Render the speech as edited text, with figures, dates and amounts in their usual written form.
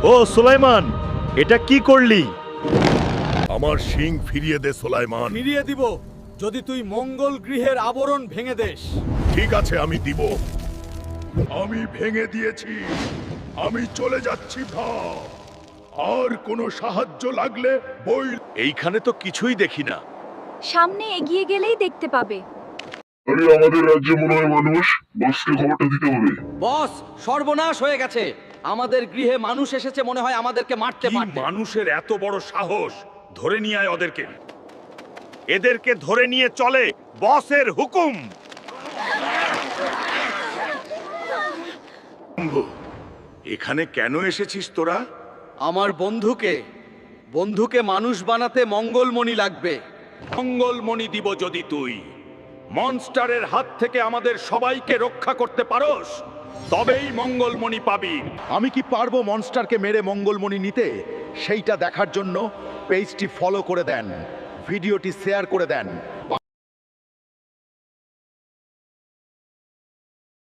ও সুলাইমান, এটা কি করলি? আমার শিং ফিরিয়ে দে সুলাইমান। ফিরিয়ে দিব যদি তুই মঙ্গল গৃহের আবরণ ভেঙে দেস। ঠিক আছে, আমি দিব। আমি ভেঙে দিয়েছি, আমি চলে যাচ্ছি ভাব। আর কোনো সাহায্য লাগলে বই। এইখানে তো কিছুই দেখি না। সামনে এগিয়ে গেলেই দেখতে পাবে। আরে আমাদের রাজ্যে মনে হয় মানুষ, বসকে খবরটা দিতে হবে। বস, সর্বনাশ হয়ে গেছে। আমাদের গৃহে মানুষ এসেছে, মনে হয় আমাদেরকে মারতে কি পারবে। মানুষের এত বড় সাহস! ধরে নিয়ে আয় ওদেরকে। এদেরকে ধরে নিয়ে চলে বসের হুকুম। এখানে কেন এসেছিস তোরা? আমার বন্ধুকে মানুষ বানাতে মঙ্গলমণি লাগবে। মঙ্গলমণি দিব যদি তুই মনস্টারের হাত থেকে আমাদের সবাইকে রক্ষা করতে পারোস, তবেই মঙ্গলমণি পাবি। আমি কি পারবো মনস্টারকে মেরে মঙ্গলমণি নিতে? সেইটা দেখার জন্য পেজটি ফলো করে দেন, ভিডিওটি শেয়ার করে দেন।